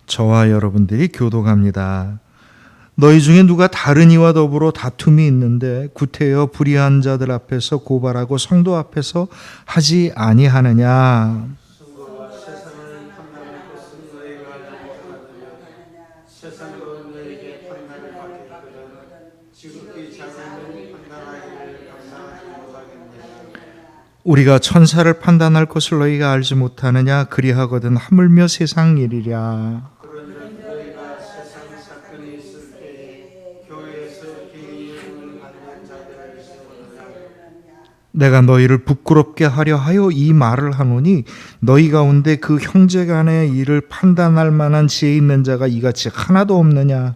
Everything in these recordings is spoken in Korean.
저와 여러분들이 교독합니다. 너희 중에 누가 다른 이와 더불어 다툼이 있는데 구태여 불의한 자들 앞에서 고발하고 성도 앞에서 하지 아니하느냐. 우리가 천사를 판단할 것을 너희가 알지 못하느냐. 그리하거든 하물며 세상 일이랴. 내가 너희를 부끄럽게 하려 하여 이 말을 하노니 너희 가운데 그 형제 간의 일을 판단할 만한 지혜 있는 자가 이같이 하나도 없느냐.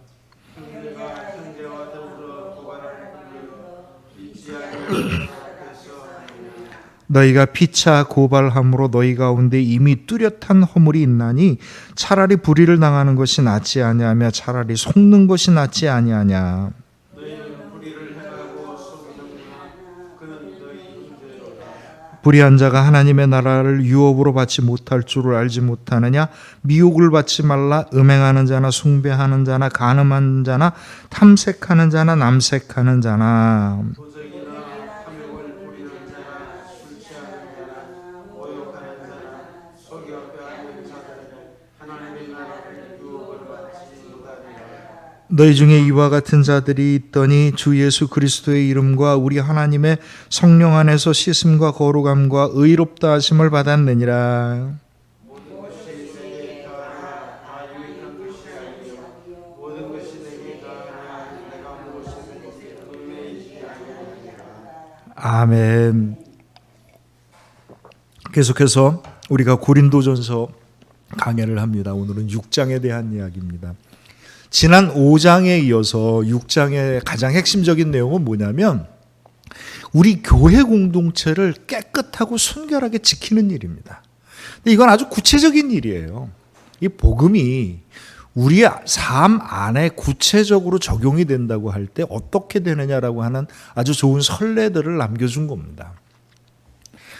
너희가 피차 고발함으로 너희 가운데 이미 뚜렷한 허물이 있나니 차라리 불의를 당하는 것이 낫지 아니하며 차라리 속는 것이 낫지 아니하냐. 불의한 자가 하나님의 나라를 유업으로 받지 못할 줄을 알지 못하느냐. 미혹을 받지 말라. 음행하는 자나 숭배하는 자나 간음하는 자나 탐색하는 자나 남색하는 자나 너희 중에 이와 같은 자들이 있더니 주 예수 그리스도의 이름과 우리 하나님의 성령 안에서 씻음과 거룩함과 의롭다 하심을 받았느니라. 아멘. 계속해서 우리가 고린도전서 강해를 합니다. 오늘은 6장에 대한 이야기입니다. 지난 5장에 이어서 6장의 가장 핵심적인 내용은 뭐냐면 우리 교회 공동체를 깨끗하고 순결하게 지키는 일입니다. 근데 이건 아주 구체적인 일이에요. 이 복음이 우리 삶 안에 구체적으로 적용이 된다고 할 때 어떻게 되느냐라고 하는 아주 좋은 선례들을 남겨준 겁니다.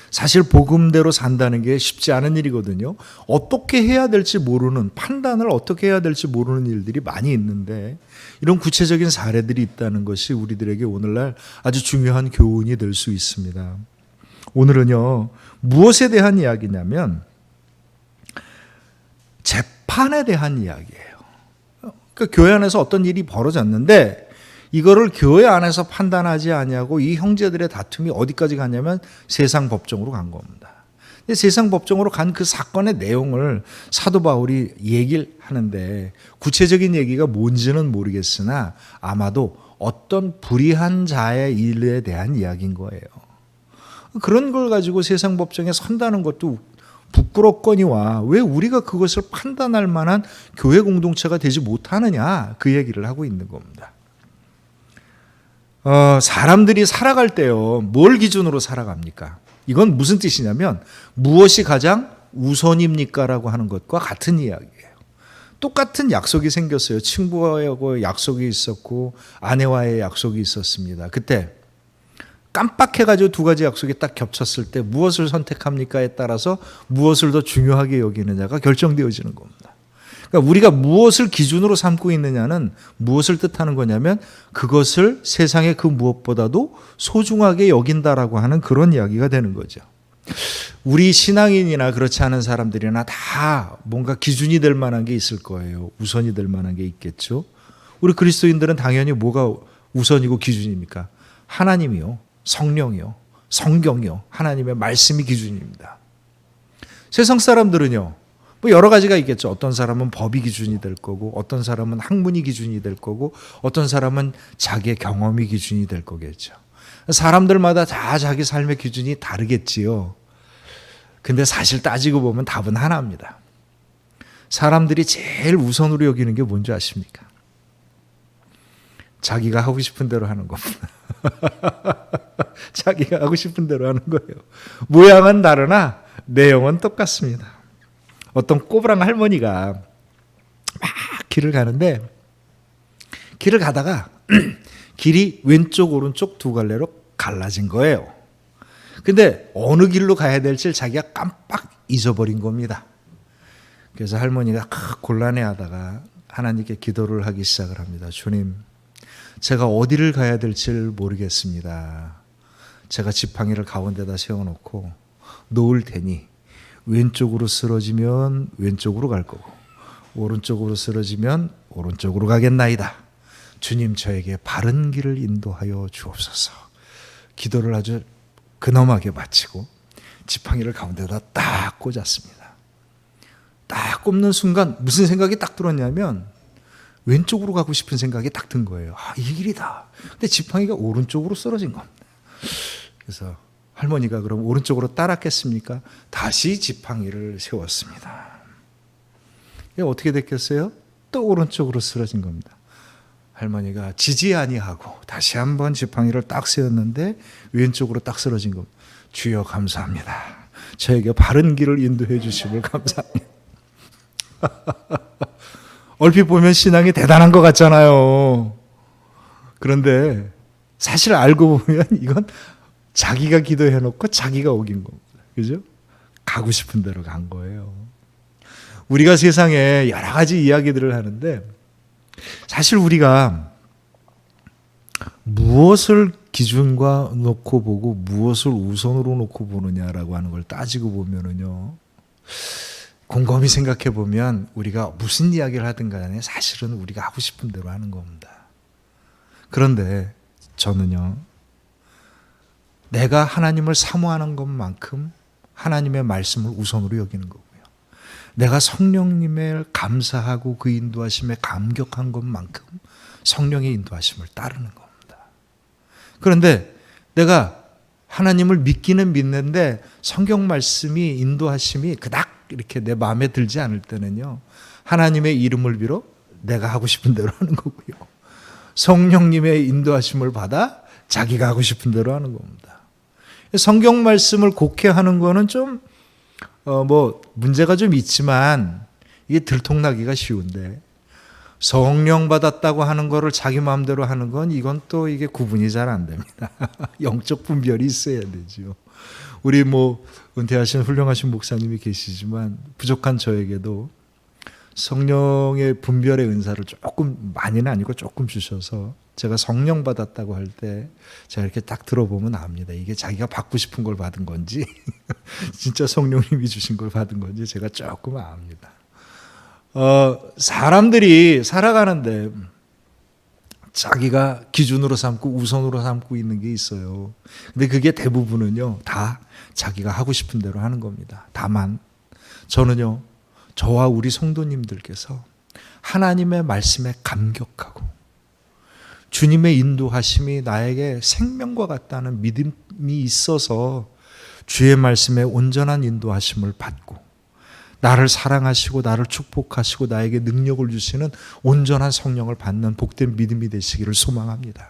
사실 복음대로 산다는 게 쉽지 않은 일이거든요. 어떻게 해야 될지 모르는, 판단을 어떻게 해야 될지 모르는 일들이 많이 있는데 이런 구체적인 사례들이 있다는 것이 우리들에게 오늘날 아주 중요한 교훈이 될 수 있습니다. 오늘은요, 무엇에 대한 이야기냐면 재판에 대한 이야기예요. 그러니까 교회 안에서 어떤 일이 벌어졌는데 이거를 교회 안에서 판단하지 아니하고 이 형제들의 다툼이 어디까지 갔냐면 세상 법정으로 간 겁니다. 세상 법정으로 간 그 사건의 내용을 사도 바울이 얘기를 하는데 구체적인 얘기가 뭔지는 모르겠으나 아마도 어떤 불의한 자의 일에 대한 이야기인 거예요. 그런 걸 가지고 세상 법정에 선다는 것도 부끄럽거니와 왜 우리가 그것을 판단할 만한 교회 공동체가 되지 못하느냐, 그 얘기를 하고 있는 겁니다. 사람들이 살아갈 때요, 뭘 기준으로 살아갑니까? 이건 무슨 뜻이냐면 무엇이 가장 우선입니까? 라고 하는 것과 같은 이야기예요. 똑같은 약속이 생겼어요. 친구하고 약속이 있었고 아내와의 약속이 있었습니다. 그때 깜빡해가지고 두 가지 약속이 딱 겹쳤을 때 무엇을 선택합니까에 따라서 무엇을 더 중요하게 여기느냐가 결정되어지는 겁니다. 그러니까 우리가 무엇을 기준으로 삼고 있느냐는 무엇을 뜻하는 거냐면 그것을 세상의 그 무엇보다도 소중하게 여긴다라고 하는 그런 이야기가 되는 거죠. 우리 신앙인이나 그렇지 않은 사람들이나 다 뭔가 기준이 될 만한 게 있을 거예요. 우선이 될 만한 게 있겠죠. 우리 그리스도인들은 당연히 뭐가 우선이고 기준입니까? 하나님이요, 성령이요, 성경이요, 하나님의 말씀이 기준입니다. 세상 사람들은요, 뭐 여러 가지가 있겠죠. 어떤 사람은 법이 기준이 될 거고, 어떤 사람은 학문이 기준이 될 거고, 어떤 사람은 자기의 경험이 기준이 될 거겠죠. 사람들마다 다 자기 삶의 기준이 다르겠지요. 근데 사실 따지고 보면 답은 하나입니다. 사람들이 제일 우선으로 여기는 게 뭔지 아십니까? 자기가 하고 싶은 대로 하는 겁니다. 자기가 하고 싶은 대로 하는 거예요. 모양은 다르나 내용은 똑같습니다. 어떤 꼬부랑 할머니가 길을 가는데 길을 가다가 길이 왼쪽 오른쪽 두 갈래로 갈라진 거예요. 근데 어느 길로 가야 될지 자기가 깜빡 잊어버린 겁니다. 그래서 할머니가 곤란해하다가 하나님께 기도를 하기 시작을 합니다. 주님, 제가 어디를 가야 될지 모르겠습니다. 제가 지팡이를 가운데다 세워놓고 놓을 테니 왼쪽으로 쓰러지면 왼쪽으로 갈 거고 오른쪽으로 쓰러지면 오른쪽으로 가겠나이다. 주님, 저에게 바른 길을 인도하여 주옵소서. 기도를 아주 근엄하게 마치고 지팡이를 가운데다 딱 꽂았습니다. 딱 꼽는 순간 무슨 생각이 딱 들었냐면 왼쪽으로 가고 싶은 생각이 딱 든 거예요. 이 길이다. 근데 지팡이가 오른쪽으로 쓰러진 겁니다. 그래서 할머니가 그럼 오른쪽으로 따랐겠습니까? 다시 지팡이를 세웠습니다. 이게 어떻게 됐겠어요? 또 오른쪽으로 쓰러진 겁니다. 할머니가 지지 아니하고 다시 한번 지팡이를 딱 세웠는데 왼쪽으로 딱 쓰러진 겁니다. 주여 감사합니다. 저에게 바른 길을 인도해 주심을 감사합니다. 얼핏 보면 신앙이 대단한 것 같잖아요. 그런데 사실 알고 보면 이건 자기가 기도해놓고 자기가 어긴 겁니다. 그죠? 가고 싶은 대로 간 거예요. 우리가 세상에 여러 가지 이야기들을 하는데 사실 우리가 무엇을 기준과 놓고 보고 무엇을 우선으로 놓고 보느냐라고 하는 걸 따지고 보면은요, 곰곰이 생각해 보면 우리가 무슨 이야기를 하든 간에 사실은 우리가 하고 싶은 대로 하는 겁니다. 그런데 저는요, 내가 하나님을 사모하는 것만큼 하나님의 말씀을 우선으로 여기는 거고요. 내가 성령님을 감사하고 그 인도하심에 감격한 것만큼 성령의 인도하심을 따르는 겁니다. 그런데 내가 하나님을 믿기는 믿는데 성경 말씀이 인도하심이 그닥 이렇게 내 마음에 들지 않을 때는요, 하나님의 이름을 빌어 내가 하고 싶은 대로 하는 거고요. 성령님의 인도하심을 받아 자기가 하고 싶은 대로 하는 겁니다. 성경 말씀을 곡해하는 거는 좀 문제가 좀 있지만 이게 들통나기가 쉬운데 성령 받았다고 하는 거를 자기 마음대로 하는 건 이건 또 이게 구분이 잘 안 됩니다. 영적 분별이 있어야 되죠. 우리 은퇴하신 훌륭하신 목사님이 계시지만 부족한 저에게도 성령의 분별의 은사를 조금, 많이는 아니고 조금 주셔서 제가 성령 받았다고 할 때 제가 이렇게 딱 들어보면 압니다. 이게 자기가 받고 싶은 걸 받은 건지 진짜 성령님이 주신 걸 받은 건지 제가 조금 압니다. 사람들이 살아가는데 자기가 기준으로 삼고 우선으로 삼고 있는 게 있어요. 근데 그게 대부분은요, 다 자기가 하고 싶은 대로 하는 겁니다. 다만 저는요, 저와 우리 성도님들께서 하나님의 말씀에 감격하고 주님의 인도하심이 나에게 생명과 같다는 믿음이 있어서 주의 말씀에 온전한 인도하심을 받고 나를 사랑하시고 나를 축복하시고 나에게 능력을 주시는 온전한 성령을 받는 복된 믿음이 되시기를 소망합니다.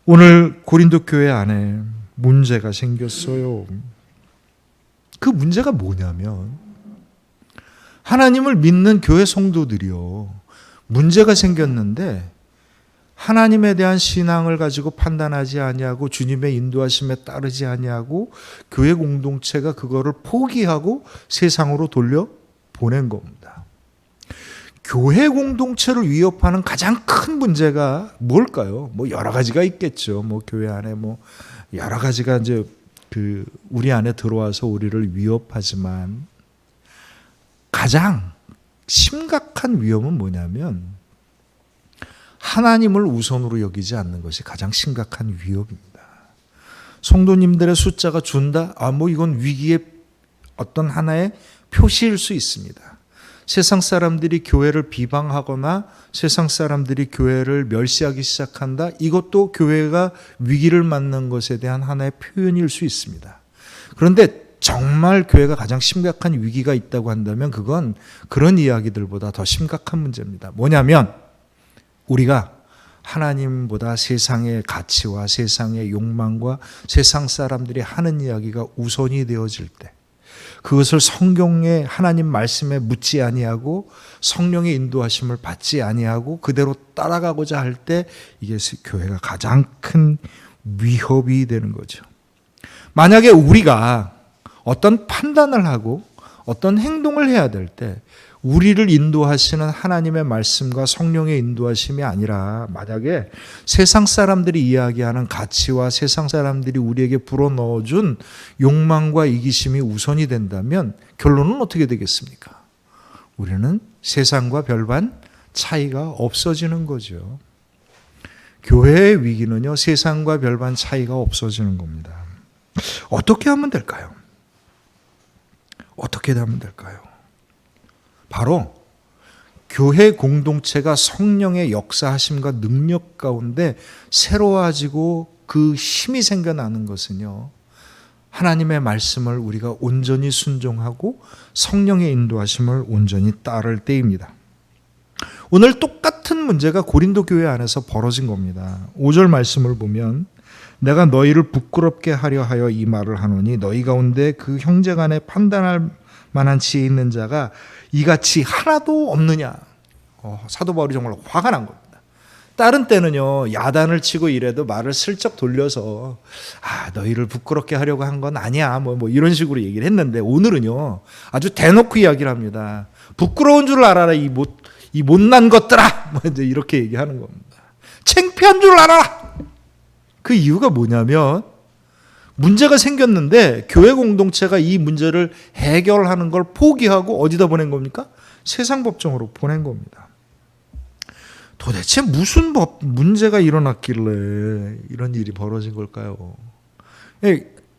오늘 고린도 교회 안에 문제가 생겼어요. 그 문제가 뭐냐면 하나님을 믿는 교회 성도들이요, 문제가 생겼는데 하나님에 대한 신앙을 가지고 판단하지 아니하고 주님의 인도하심에 따르지 아니하고 교회 공동체가 그거를 포기하고 세상으로 돌려 보낸 겁니다. 교회 공동체를 위협하는 가장 큰 문제가 뭘까요? 여러 가지가 있겠죠. 교회 안에 여러 가지가 이제 우리 안에 들어와서 우리를 위협하지만 가장 심각한 위험은 뭐냐면 하나님을 우선으로 여기지 않는 것이 가장 심각한 위협입니다. 성도님들의 숫자가 준다? 이건 위기의 어떤 하나의 표시일 수 있습니다. 세상 사람들이 교회를 비방하거나 세상 사람들이 교회를 멸시하기 시작한다? 이것도 교회가 위기를 맞는 것에 대한 하나의 표현일 수 있습니다. 그런데 정말 교회가 가장 심각한 위기가 있다고 한다면 그건 그런 이야기들보다 더 심각한 문제입니다. 뭐냐면 우리가 하나님보다 세상의 가치와 세상의 욕망과 세상 사람들이 하는 이야기가 우선이 되어질 때, 그것을 성경의 하나님 말씀에 묻지 아니하고 성령의 인도하심을 받지 아니하고 그대로 따라가고자 할 때 이게 교회가 가장 큰 위협이 되는 거죠. 만약에 우리가 어떤 판단을 하고 어떤 행동을 해야 될 때 우리를 인도하시는 하나님의 말씀과 성령의 인도하심이 아니라 만약에 세상 사람들이 이야기하는 가치와 세상 사람들이 우리에게 불어넣어준 욕망과 이기심이 우선이 된다면 결론은 어떻게 되겠습니까? 우리는 세상과 별반 차이가 없어지는 거죠. 교회의 위기는요, 세상과 별반 차이가 없어지는 겁니다. 어떻게 하면 될까요? 어떻게 하면 될까요? 바로 교회 공동체가 성령의 역사하심과 능력 가운데 새로워지고 그 힘이 생겨나는 것은요, 하나님의 말씀을 우리가 온전히 순종하고 성령의 인도하심을 온전히 따를 때입니다. 오늘 똑같은 문제가 고린도 교회 안에서 벌어진 겁니다. 5절 말씀을 보면 내가 너희를 부끄럽게 하려 하여 이 말을 하노니 너희 가운데 그 형제간에 판단할 만한 지혜 있는 자가 이같이 하나도 없느냐. 사도 바울이 정말 화가 난 겁니다. 다른 때는요, 야단을 치고 이래도 말을 슬쩍 돌려서 너희를 부끄럽게 하려고 한 건 아니야 뭐 이런 식으로 얘기를 했는데 오늘은요 아주 대놓고 이야기를 합니다. 부끄러운 줄 알아라 이 못난 것들아, 뭐 이제 이렇게 얘기하는 겁니다. 창피한 줄 알아라. 그 이유가 뭐냐면 문제가 생겼는데 교회 공동체가 이 문제를 해결하는 걸 포기하고 어디다 보낸 겁니까? 세상 법정으로 보낸 겁니다. 도대체 무슨 문제가 일어났길래 이런 일이 벌어진 걸까요?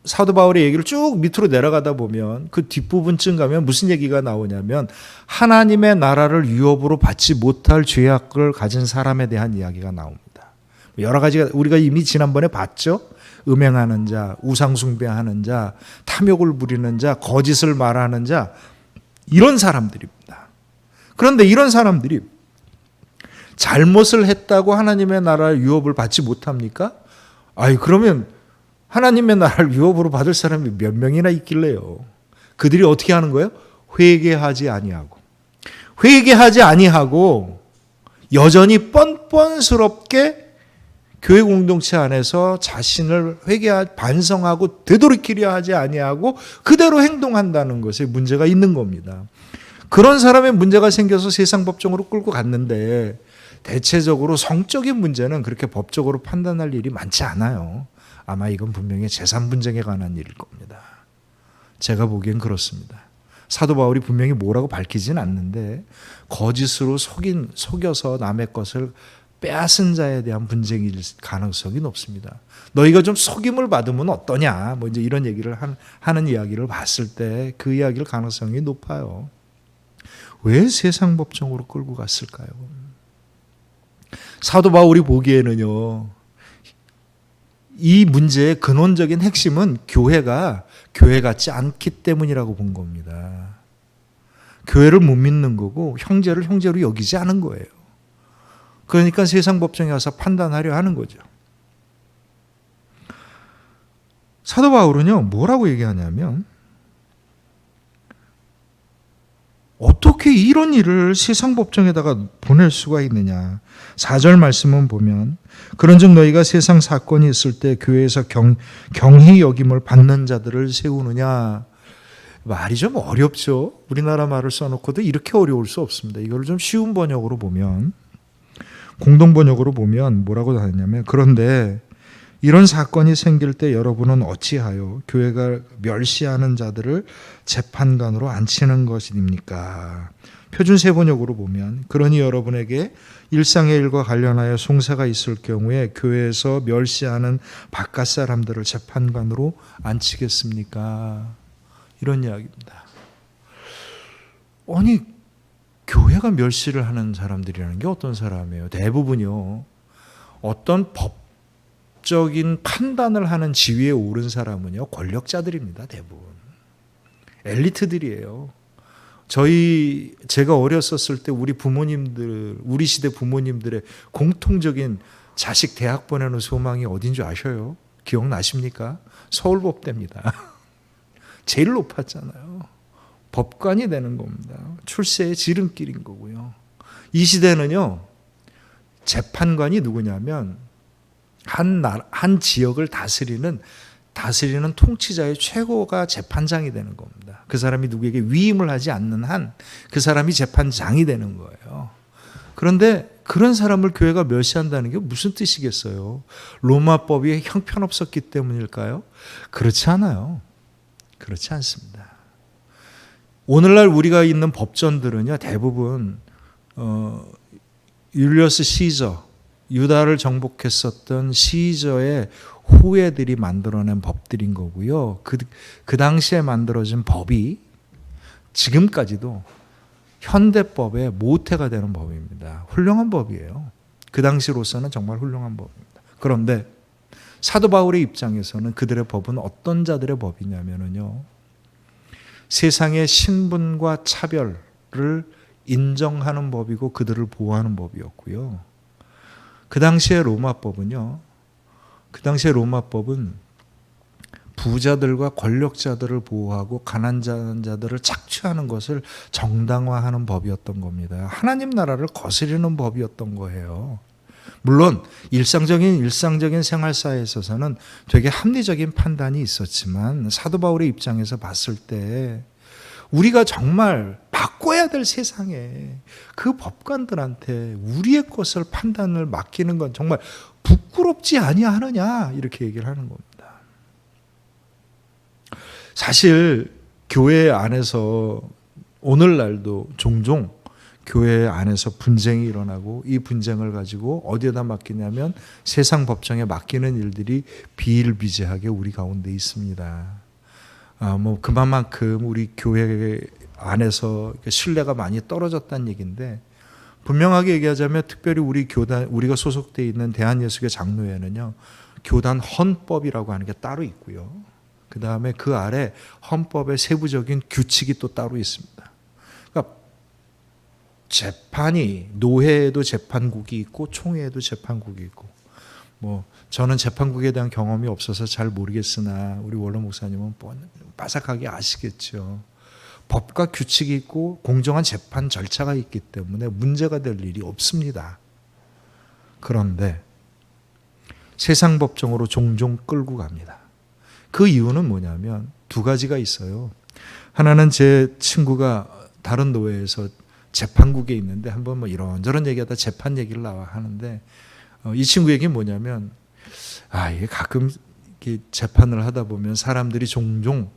사도 바울의 얘기를 쭉 밑으로 내려가다 보면 그 뒷부분쯤 가면 무슨 얘기가 나오냐면 하나님의 나라를 유업으로 받지 못할 죄악을 가진 사람에 대한 이야기가 나옵니다. 여러 가지가 우리가 이미 지난번에 봤죠. 음행하는 자, 우상숭배하는 자, 탐욕을 부리는 자, 거짓을 말하는 자, 이런 사람들입니다. 그런데 이런 사람들이 잘못을 했다고 하나님의 나라의 유업을 받지 못합니까? 그러면 하나님의 나라를 유업으로 받을 사람이 몇 명이나 있길래요. 그들이 어떻게 하는 거예요? 회개하지 아니하고 여전히 뻔뻔스럽게 교회 공동체 안에서 자신을 반성하고 되돌이키려 하지 아니하고 그대로 행동한다는 것에 문제가 있는 겁니다. 그런 사람의 문제가 생겨서 세상 법정으로 끌고 갔는데 대체적으로 성적인 문제는 그렇게 법적으로 판단할 일이 많지 않아요. 아마 이건 분명히 재산 분쟁에 관한 일일 겁니다. 제가 보기엔 그렇습니다. 사도 바울이 분명히 뭐라고 밝히진 않는데 거짓으로 속여서 남의 것을 빼앗은 자에 대한 분쟁일 가능성이 높습니다. 너희가 좀 속임을 받으면 어떠냐? 뭐 이제 이런 얘기를 하는 이야기를 봤을 때 그 이야기일 가능성이 높아요. 왜 세상 법정으로 끌고 갔을까요? 사도 바울이 보기에는요, 이 문제의 근원적인 핵심은 교회가 교회 같지 않기 때문이라고 본 겁니다. 교회를 못 믿는 거고 형제를 형제로 여기지 않은 거예요. 그러니까 세상 법정에 와서 판단하려 하는 거죠. 사도 바울은요, 뭐라고 얘기하냐면 어떻게 이런 일을 세상 법정에다가 보낼 수가 있느냐. 4절 말씀은 보면 그런즉 너희가 세상 사건이 있을 때 교회에서 경히 여김을 받는 자들을 세우느냐. 말이 좀 어렵죠. 우리나라 말을 써놓고도 이렇게 어려울 수 없습니다. 이걸 좀 쉬운 번역으로 보면, 공동 번역으로 보면 뭐라고 하냐면 그런데 이런 사건이 생길 때 여러분은 어찌하여 교회가 멸시하는 자들을 재판관으로 앉히는 것입니까? 표준 세번역으로 보면 그러니 여러분에게 일상의 일과 관련하여 송사가 있을 경우에 교회에서 멸시하는 바깥 사람들을 재판관으로 앉히겠습니까? 이런 이야기입니다. 아니, 교회가 멸시를 하는 사람들이라는 게 어떤 사람이에요? 대부분이요, 어떤 법적인 판단을 하는 지위에 오른 사람은요, 권력자들입니다. 대부분 엘리트들이에요. 제가 어렸었을 때 우리 시대 부모님들의 공통적인 자식 대학 보내는 소망이 어딘 줄 아셔요? 기억나십니까? 서울법대입니다. 제일 높았잖아요. 법관이 되는 겁니다. 출세의 지름길인 거고요. 이 시대는요, 재판관이 누구냐면 한 지역을 다스리는 통치자의 최고가 재판장이 되는 겁니다. 그 사람이 누구에게 위임을 하지 않는 한 그 사람이 재판장이 되는 거예요. 그런데 그런 사람을 교회가 멸시한다는 게 무슨 뜻이겠어요? 로마법이 형편없었기 때문일까요? 그렇지 않아요. 그렇지 않습니다. 오늘날 우리가 있는 법전들은요, 대부분 율리어스 시저, 유다를 정복했었던 시저의 후예들이 만들어낸 법들인 거고요. 그 당시에 만들어진 법이 지금까지도 현대법의 모태가 되는 법입니다. 훌륭한 법이에요. 그 당시로서는 정말 훌륭한 법입니다. 그런데 사도 바울의 입장에서는 그들의 법은 어떤 자들의 법이냐면요, 세상의 신분과 차별을 인정하는 법이고 그들을 보호하는 법이었고요. 그 당시의 로마법은 부자들과 권력자들을 보호하고 가난한 자들을 착취하는 것을 정당화하는 법이었던 겁니다. 하나님 나라를 거스르는 법이었던 거예요. 물론 일상적인 생활사에 있어서는 되게 합리적인 판단이 있었지만 사도 바울의 입장에서 봤을 때 우리가 정말 바꿔야 될 세상에 그 법관들한테 우리의 것을 판단을 맡기는 건 정말 부끄럽지 아니하느냐, 이렇게 얘기를 하는 겁니다. 사실 교회 안에서 오늘날도 종종 교회 안에서 분쟁이 일어나고 이 분쟁을 가지고 어디에다 맡기냐면 세상 법정에 맡기는 일들이 비일비재하게 우리 가운데 있습니다. 그만큼 우리 교회 안에서 신뢰가 많이 떨어졌다는 얘기인데, 분명하게 얘기하자면 특별히 우리가 소속되어 있는 대한예수교 장로회는요, 교단 헌법이라고 하는 게 따로 있고요. 그 다음에 그 아래 헌법의 세부적인 규칙이 또 따로 있습니다. 그러니까 노회에도 재판국이 있고 총회에도 재판국이 있고, 저는 재판국에 대한 경험이 없어서 잘 모르겠으나 우리 원로 목사님은 빠삭하게 아시겠죠. 법과 규칙이 있고 공정한 재판 절차가 있기 때문에 문제가 될 일이 없습니다. 그런데 세상 법정으로 종종 끌고 갑니다. 그 이유는 뭐냐면 두 가지가 있어요. 하나는 제 친구가 다른 노회에서 재판국에 있는데 한번 이런저런 얘기하다 재판 얘기를 나와 하는데, 이 친구 얘기는 뭐냐면, 이게 가끔 이렇게 재판을 하다 보면 사람들이 종종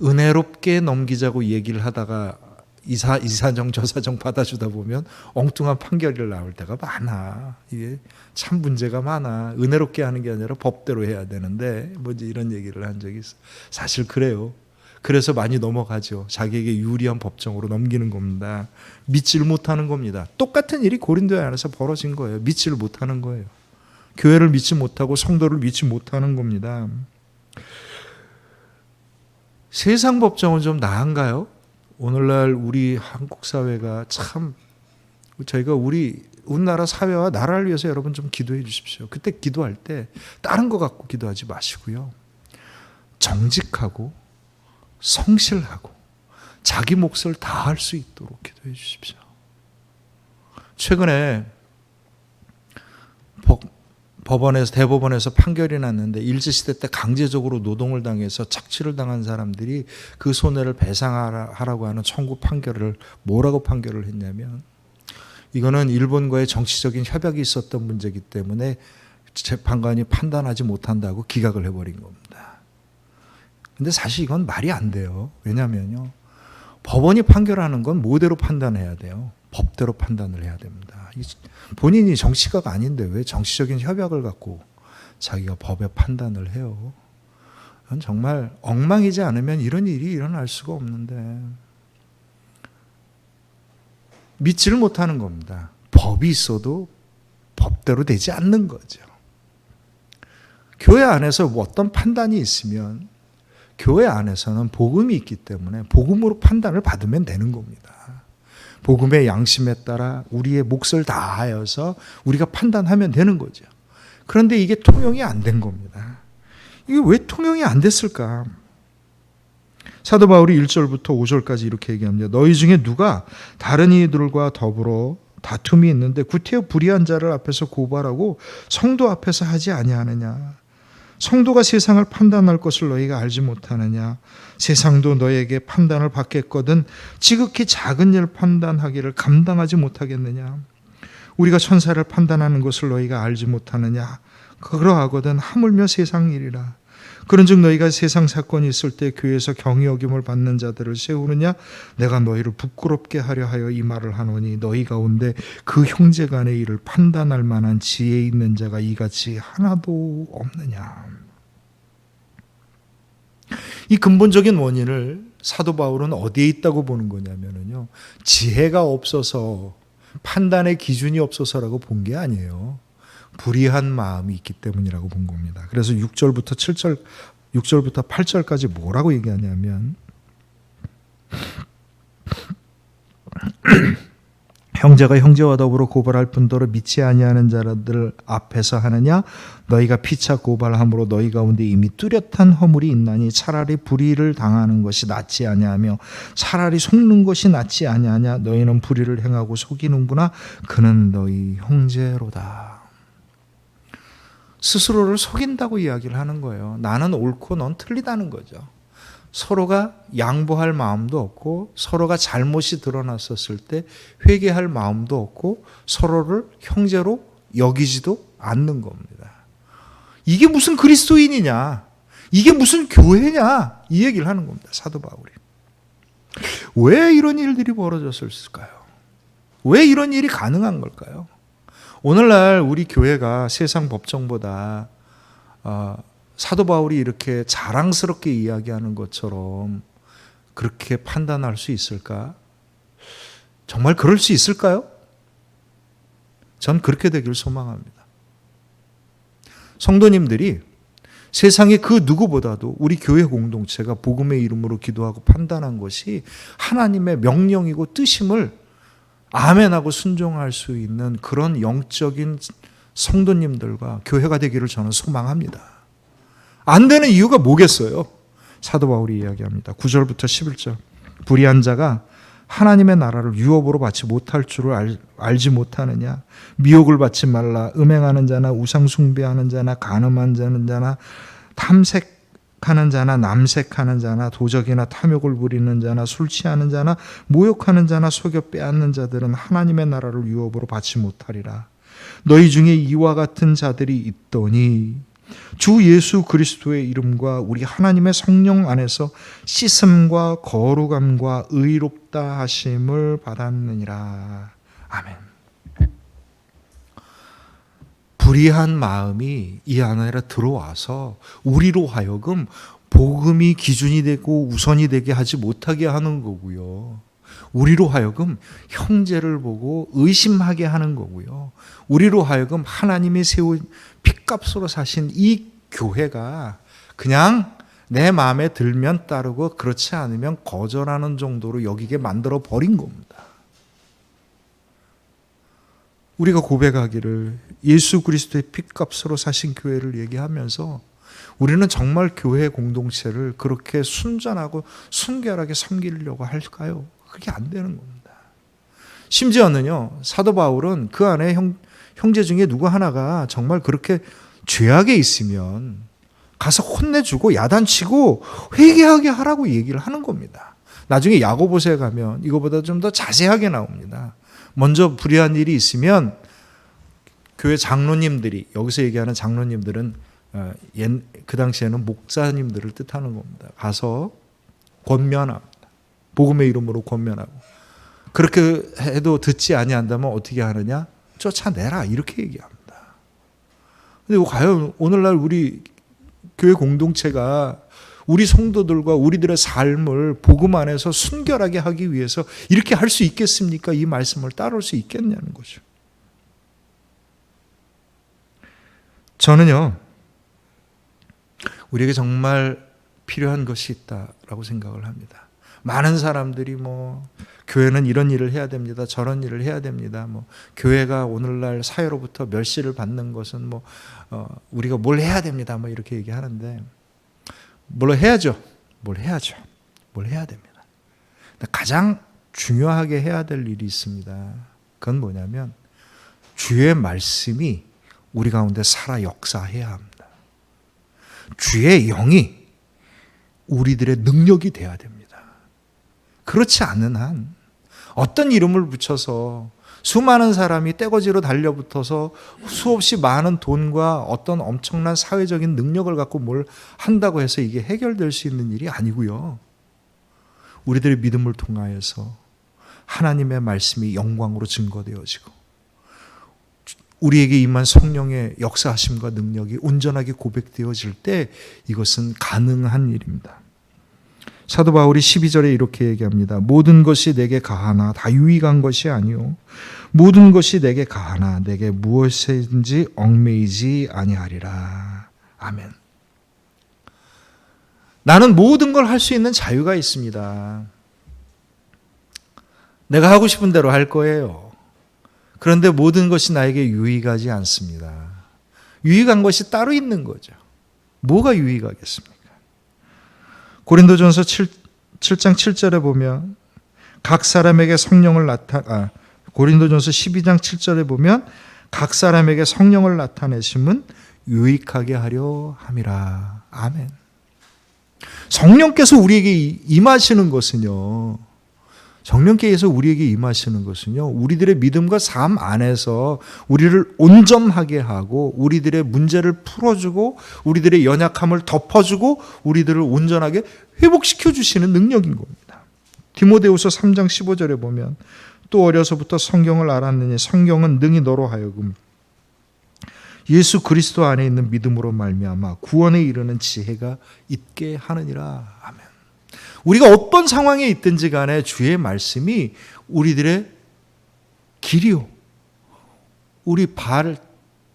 은혜롭게 넘기자고 얘기를 하다가 이 사정 저 사정 받아주다 보면 엉뚱한 판결이 나올 때가 많아. 이게 참 문제가 많아. 은혜롭게 하는 게 아니라 법대로 해야 되는데 이런 얘기를 한 적이 있어. 사실 그래요. 그래서 많이 넘어가죠. 자기에게 유리한 법정으로 넘기는 겁니다. 믿지를 못하는 겁니다. 똑같은 일이 고린도에 안에서 벌어진 거예요. 믿지를 못하는 거예요. 교회를 믿지 못하고 성도를 믿지 못하는 겁니다. 세상 법정은 좀 나은가요? 오늘날 우리 한국 사회가 참, 저희가 우리나라 사회와 나라를 위해서 여러분 좀 기도해 주십시오. 그때 기도할 때 다른 거 갖고 기도하지 마시고요, 정직하고 성실하고 자기 몫을 다할 수 있도록 기도해 주십시오. 최근에 대법원에서 판결이 났는데, 일제시대 때 강제적으로 노동을 당해서 착취를 당한 사람들이 그 손해를 배상하라고 하는 청구 판결을 뭐라고 판결을 했냐면, 이거는 일본과의 정치적인 협약이 있었던 문제이기 때문에 재판관이 판단하지 못한다고 기각을 해버린 겁니다. 근데 사실 이건 말이 안 돼요. 왜냐면요, 법원이 판결하는 건 뭐대로 판단해야 돼요? 법대로 판단을 해야 됩니다. 본인이 정치가가 아닌데 왜 정치적인 협약을 갖고 자기가 법의 판단을 해요? 그건 정말 엉망이지 않으면 이런 일이 일어날 수가 없는데, 믿지를 못하는 겁니다. 법이 있어도 법대로 되지 않는 거죠. 교회 안에서 어떤 판단이 있으면 교회 안에서는 복음이 있기 때문에 복음으로 판단을 받으면 되는 겁니다. 복음의 양심에 따라 우리의 몫을 다하여서 우리가 판단하면 되는 거죠. 그런데 이게 통용이 안 된 겁니다. 이게 왜 통용이 안 됐을까? 사도 바울이 1절부터 5절까지 이렇게 얘기합니다. 너희 중에 누가 다른 이들과 더불어 다툼이 있는데 구태여 불의한 자를 앞에서 고발하고 성도 앞에서 하지 아니하느냐. 성도가 세상을 판단할 것을 너희가 알지 못하느냐. 세상도 너에게 판단을 받겠거든 지극히 작은 일 판단하기를 감당하지 못하겠느냐. 우리가 천사를 판단하는 것을 너희가 알지 못하느냐. 그러하거든 하물며 세상 일이라. 그런즉 너희가 세상 사건이 있을 때 교회에서 경히 여김을 받는 자들을 세우느냐. 내가 너희를 부끄럽게 하려 하여 이 말을 하노니 너희 가운데 그 형제 간의 일을 판단할 만한 지혜 있는 자가 이같이 하나도 없느냐. 이 근본적인 원인을 사도 바울은 어디에 있다고 보는 거냐면요, 지혜가 없어서, 판단의 기준이 없어서라고 본 게 아니에요. 불의한 마음이 있기 때문이라고 본 겁니다. 그래서 6절부터 8절까지 뭐라고 얘기하냐면 형제가 형제와 더불어 고발할 뿐더러 믿지 아니하는 자들 앞에서 하느냐. 너희가 피차 고발함으로 너희 가운데 이미 뚜렷한 허물이 있나니 차라리 불의를 당하는 것이 낫지 아니하며 차라리 속는 것이 낫지 아니하냐. 너희는 불의를 행하고 속이는구나. 그는 너희 형제로다. 스스로를 속인다고 이야기를 하는 거예요. 나는 옳고 넌 틀리다는 거죠. 서로가 양보할 마음도 없고 서로가 잘못이 드러났었을 때 회개할 마음도 없고 서로를 형제로 여기지도 않는 겁니다. 이게 무슨 그리스도인이냐? 이게 무슨 교회냐? 이 얘기를 하는 겁니다. 사도 바울이. 왜 이런 일들이 벌어졌을까요? 왜 이런 일이 가능한 걸까요? 오늘날 우리 교회가 세상 법정보다 사도 바울이 이렇게 자랑스럽게 이야기하는 것처럼 그렇게 판단할 수 있을까? 정말 그럴 수 있을까요? 전 그렇게 되길 소망합니다. 성도님들이 세상의 그 누구보다도 우리 교회 공동체가 복음의 이름으로 기도하고 판단한 것이 하나님의 명령이고 뜻임을 아멘하고 순종할 수 있는 그런 영적인 성도님들과 교회가 되기를 저는 소망합니다. 안 되는 이유가 뭐겠어요? 사도 바울이 이야기합니다. 9절부터 11절. 불의한 자가 하나님의 나라를 유업으로 받지 못할 줄을 알지 못하느냐. 미혹을 받지 말라. 음행하는 자나 우상 숭배하는 자나 간음한 자나 탐색하는 자나 남색하는 자나 도적이나 탐욕을 부리는 자나 술 취하는 자나 모욕하는 자나 속여 빼앗는 자들은 하나님의 나라를 유업으로 받지 못하리라. 너희 중에 이와 같은 자들이 있더니 주 예수 그리스도의 이름과 우리 하나님의 성령 안에서 씻음과 거룩함과 의롭다 하심을 받았느니라. 아멘. 불의한 마음이 이 안에 들어와서 우리로 하여금 복음이 기준이 되고 우선이 되게 하지 못하게 하는 거고요. 우리로 하여금 형제를 보고 의심하게 하는 거고요. 우리로 하여금 하나님이 세운 핏값으로 사신 이 교회가 그냥 내 마음에 들면 따르고 그렇지 않으면 거절하는 정도로 여기게 만들어 버린 겁니다. 우리가 고백하기를 예수 그리스도의 핏값으로 사신 교회를 얘기하면서 우리는 정말 교회 공동체를 그렇게 순전하고 순결하게 섬기려고 할까요? 그게 안 되는 겁니다. 심지어는요, 사도 바울은 그 안에 형제 중에 누구 하나가 정말 그렇게 죄악에 있으면 가서 혼내주고 야단치고 회개하게 하라고 얘기를 하는 겁니다. 나중에 야고보서에 가면 이거보다 좀 더 자세하게 나옵니다. 먼저 불의한 일이 있으면 교회 장로님들이, 여기서 얘기하는 장로님들은 그 당시에는 목사님들을 뜻하는 겁니다. 가서 권면합니다. 복음의 이름으로 권면하고, 그렇게 해도 듣지 아니한다면 어떻게 하느냐? 쫓아내라, 이렇게 얘기합니다. 근데 과연 오늘날 우리 교회 공동체가 우리 성도들과 우리들의 삶을 복음 안에서 순결하게 하기 위해서 이렇게 할 수 있겠습니까? 이 말씀을 따를 수 있겠냐는 거죠. 저는요, 우리에게 정말 필요한 것이 있다라고 생각을 합니다. 많은 사람들이 교회는 이런 일을 해야 됩니다. 저런 일을 해야 됩니다. 교회가 오늘날 사회로부터 멸시를 받는 것은 우리가 뭘 해야 됩니다. 이렇게 얘기하는데, 뭘 해야죠. 뭘 해야 됩니다. 근데 가장 중요하게 해야 될 일이 있습니다. 그건 뭐냐면 주의 말씀이 우리 가운데 살아 역사해야 합니다. 주의 영이 우리들의 능력이 돼야 됩니다. 그렇지 않는 한 어떤 이름을 붙여서 수많은 사람이 떼거지로 달려붙어서 수없이 많은 돈과 어떤 엄청난 사회적인 능력을 갖고 뭘 한다고 해서 이게 해결될 수 있는 일이 아니고요. 우리들의 믿음을 통하여서 하나님의 말씀이 영광으로 증거되어지고 우리에게 임한 성령의 역사하심과 능력이 온전하게 고백되어질 때 이것은 가능한 일입니다. 사도 바울이 12절에 이렇게 얘기합니다. 모든 것이 내게 가하나 다 유익한 것이 아니요 모든 것이 내게 가하나 내게 무엇인지 얽매이지 아니하리라. 아멘. 나는 모든 걸 할 수 있는 자유가 있습니다. 내가 하고 싶은 대로 할 거예요. 그런데 모든 것이 나에게 유익하지 않습니다. 유익한 것이 따로 있는 거죠. 뭐가 유익하겠습니까? 고린도전서 7장 7절에 보면 각 사람에게 성령을 고린도전서 12장 7절에 보면 각 사람에게 성령을 나타내심은 유익하게 하려 함이라. 아멘. 성령께서 우리에게 임하시는 것은요. 성령께서 우리에게 임하시는 것은요. 우리들의 믿음과 삶 안에서 우리를 온전하게 하고 우리들의 문제를 풀어주고 우리들의 연약함을 덮어주고 우리들을 온전하게 회복시켜 주시는 능력인 겁니다. 디모데후서 3장 15절에 보면 또 어려서부터 성경을 알았느니 성경은 능히 너로 하여금 예수 그리스도 안에 있는 믿음으로 말미암아 구원에 이르는 지혜가 있게 하느니라. 아멘. 우리가 어떤 상황에 있든지 간에 주의 말씀이 우리들의 길이요 우리 발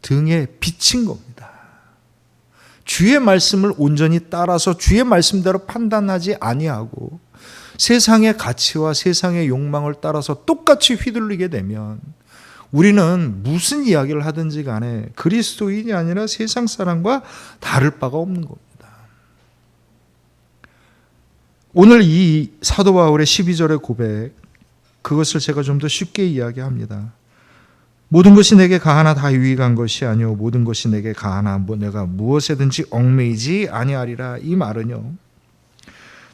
등에 비친 겁니다. 주의 말씀을 온전히 따라서 주의 말씀대로 판단하지 아니하고 세상의 가치와 세상의 욕망을 따라서 똑같이 휘둘리게 되면 우리는 무슨 이야기를 하든지 간에 그리스도인이 아니라 세상 사람과 다를 바가 없는 겁니다. 오늘 이 사도 바울의 12절의 고백, 그것을 제가 좀 더 쉽게 이야기합니다. 모든 것이 내게 가하나 다 유익한 것이 아니오 모든 것이 내게 가하나 내가 무엇에든지 얽매이지 아니하리라. 이 말은요,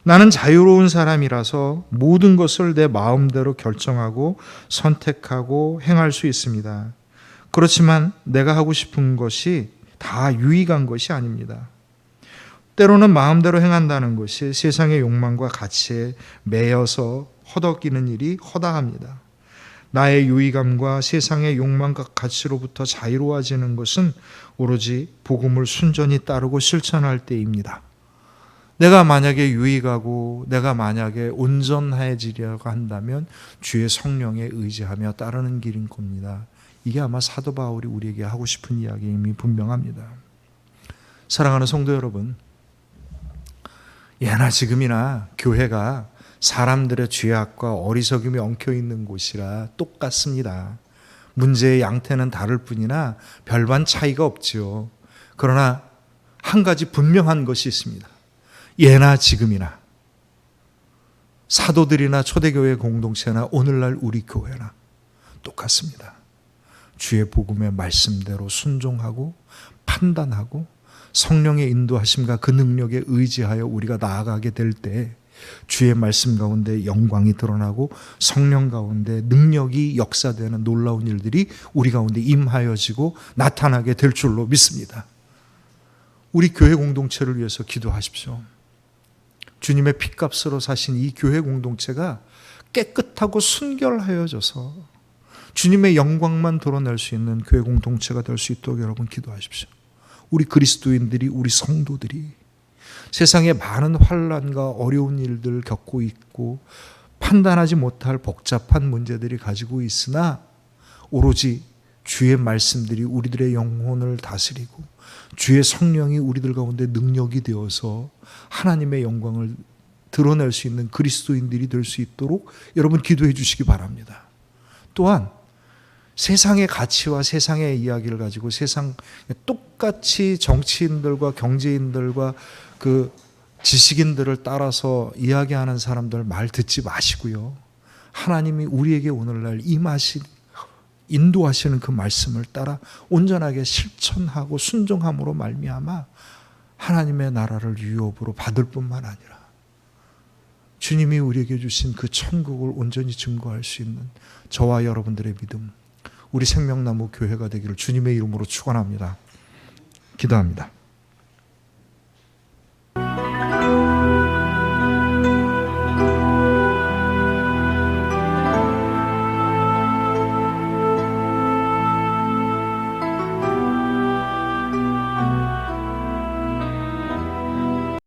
나는 자유로운 사람이라서 모든 것을 내 마음대로 결정하고 선택하고 행할 수 있습니다. 그렇지만 내가 하고 싶은 것이 다 유익한 것이 아닙니다. 때로는 마음대로 행한다는 것이 세상의 욕망과 가치에 매여서 허덕이는 일이 허다합니다. 나의 유의감과 세상의 욕망과 가치로부터 자유로워지는 것은 오로지 복음을 순전히 따르고 실천할 때입니다. 내가 만약에 유익하고 내가 만약에 온전해지려고 한다면 주의 성령에 의지하며 따르는 길인 겁니다. 이게 아마 사도 바울이 우리에게 하고 싶은 이야기임이 분명합니다. 사랑하는 성도 여러분, 예나 지금이나 교회가 사람들의 죄악과 어리석음이 엉켜있는 곳이라 똑같습니다. 문제의 양태는 다를 뿐이나 별반 차이가 없지요. 그러나 한 가지 분명한 것이 있습니다. 예나 지금이나 사도들이나 초대교회 공동체나 오늘날 우리 교회나 똑같습니다. 주의 복음의 말씀대로 순종하고 판단하고 성령의 인도하심과 그 능력에 의지하여 우리가 나아가게 될 때 주의 말씀 가운데 영광이 드러나고 성령 가운데 능력이 역사되는 놀라운 일들이 우리 가운데 임하여지고 나타나게 될 줄로 믿습니다. 우리 교회 공동체를 위해서 기도하십시오. 주님의 핏값으로 사신 이 교회 공동체가 깨끗하고 순결하여져서 주님의 영광만 드러낼 수 있는 교회 공동체가 될 수 있도록 여러분 기도하십시오. 우리 그리스도인들이, 우리 성도들이 세상에 많은 환난과 어려운 일들을 겪고 있고 판단하지 못할 복잡한 문제들이 가지고 있으나 오로지 주의 말씀들이 우리들의 영혼을 다스리고 주의 성령이 우리들 가운데 능력이 되어서 하나님의 영광을 드러낼 수 있는 그리스도인들이 될 수 있도록 여러분 기도해 주시기 바랍니다. 또한 세상의 가치와 세상의 이야기를 가지고 세상 똑같이 정치인들과 경제인들과 그 지식인들을 따라서 이야기하는 사람들 말 듣지 마시고요. 하나님이 우리에게 오늘날 인도하시는 그 말씀을 따라 온전하게 실천하고 순종함으로 말미암아 하나님의 나라를 유업으로 받을 뿐만 아니라 주님이 우리에게 주신 그 천국을 온전히 증거할 수 있는 저와 여러분들의 믿음, 우리 생명나무 교회가 되기를 주님의 이름으로 축원합니다. 기도합니다.